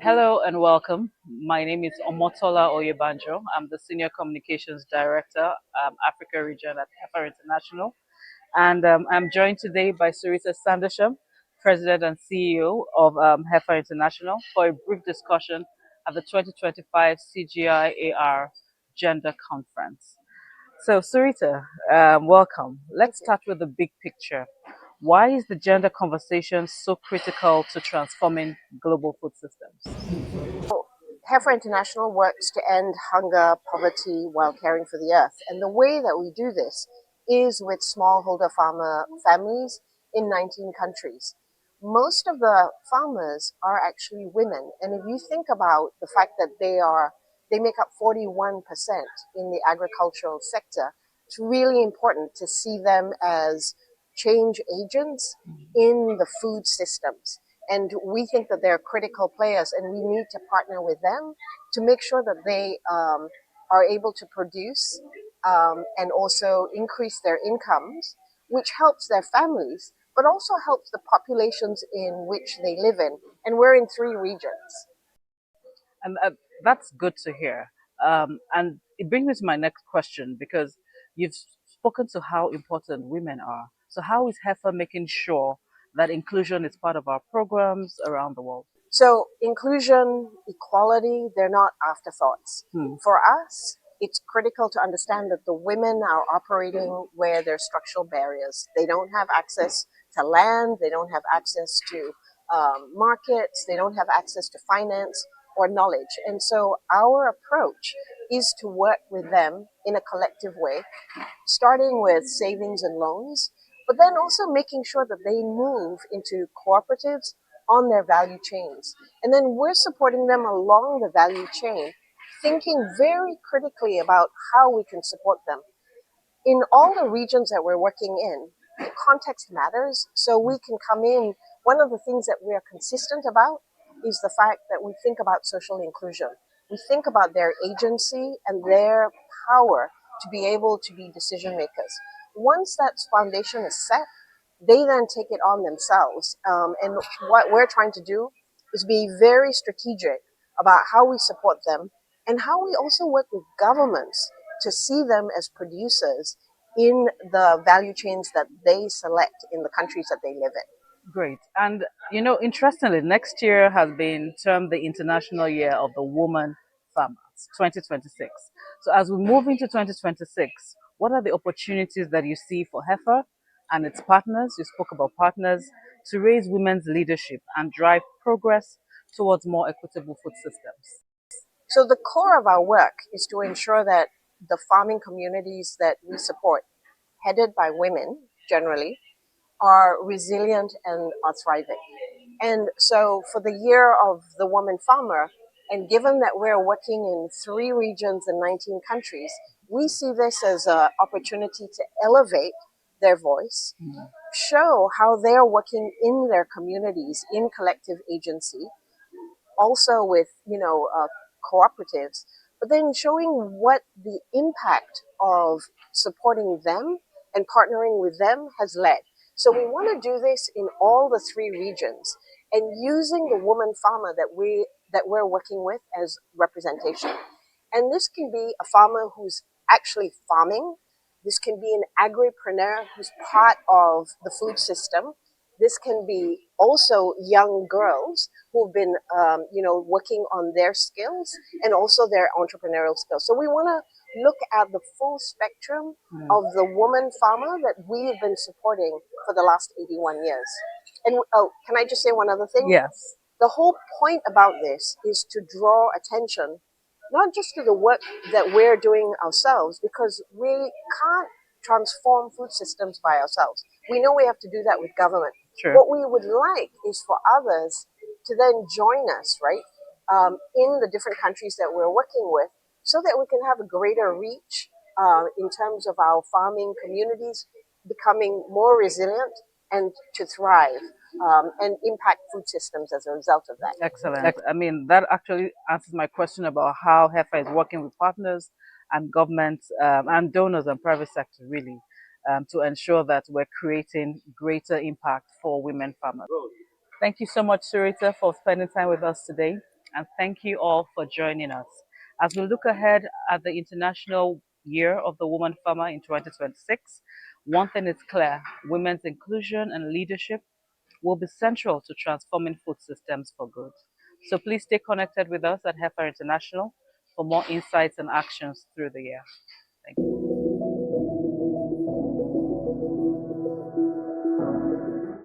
Hello and welcome. My name is Omotola Oyebanjo. I'm the Senior Communications Director, Africa Region at Heifer International. And I'm joined today by Surita Sandosham, President and CEO of Heifer International, for a brief discussion at the 2025 CGI-AR Gender Conference. So, Surita, welcome. Let's start with the big picture. Why is the gender conversation so critical to transforming global food systems? Heifer International works to end hunger, poverty while caring for the earth. And the way that we do this is with smallholder farmer families in 19 countries. Most of the farmers are actually women. And if you think about the fact that they make up 41% in the agricultural sector, it's really important to see them as change agents in the food systems. And we think that they're critical players, and we need to partner with them to make sure that they are able to produce and also increase their incomes, which helps their families, but also helps the populations in which they live in. And we're in 3 regions. And that's good to hear. And it brings me to my next question because you've spoken to how important women are. So, how is Heifer making sure that inclusion is part of our programs around the world? So inclusion, equality, they're not afterthoughts. For us, it's critical to understand that the women are operating where there's structural barriers. They don't have access to land, they don't have access to markets, they don't have access to finance or knowledge. And so our approach is to work with them in a collective way, starting with savings and loans, but then also making sure that they move into cooperatives on their value chains. And then we're supporting them along the value chain, thinking very critically about how we can support them. In all the regions that we're working in, the context matters, so we can come in. One of the things that we are consistent about is the fact that we think about social inclusion. We think about their agency and their power to be able to be decision makers. Once that foundation is set, they then take it on themselves. And what we're trying to do is be very strategic about how we support them and how we also work with governments to see them as producers in the value chains that they select in the countries that they live in. Great. And, interestingly, next year has been termed the International Year of the Woman Farmers, 2026. So, as we move into 2026, what are the opportunities that you see for Heifer and its partners? You spoke about partners to raise women's leadership and drive progress towards more equitable food systems. So the core of our work is to ensure that the farming communities that we support, headed by women generally, are resilient and are thriving. And so for the year of the woman farmer, and given that we're working in 3 regions and 19 countries, we see this as an opportunity to elevate their voice, show how they're working in their communities in collective agency, also with cooperatives, but then showing what the impact of supporting them and partnering with them has led. So we want to do this in all the 3 regions and using the woman farmer that we're working with as representation. And this can be a farmer who's actually farming. This can be an agripreneur who's part of the food system. This can be also young girls who've been, working on their skills and also their entrepreneurial skills. So we want to look at the full spectrum of the woman farmer that we have been supporting for the last 81 years. And can I just say one other thing? Yes. The whole point about this is to draw attention not just to the work that we're doing ourselves, because we can't transform food systems by ourselves. We know we have to do that with government. Sure. What we would like is for others to then join us, right, in the different countries that we're working with, so that we can have a greater reach in terms of our farming communities becoming more resilient and to thrive and impact food systems as a result of that. Excellent. I mean, that actually answers my question about how Heifer is working with partners and governments and donors and private sector, really, to ensure that we're creating greater impact for women farmers. Thank you so much, Surita, for spending time with us today. And thank you all for joining us. As we look ahead at the International Year of the Woman Farmer in 2026, one thing is clear: women's inclusion and leadership will be central to transforming food systems for good. So please stay connected with us at Heifer International for more insights and actions through the year.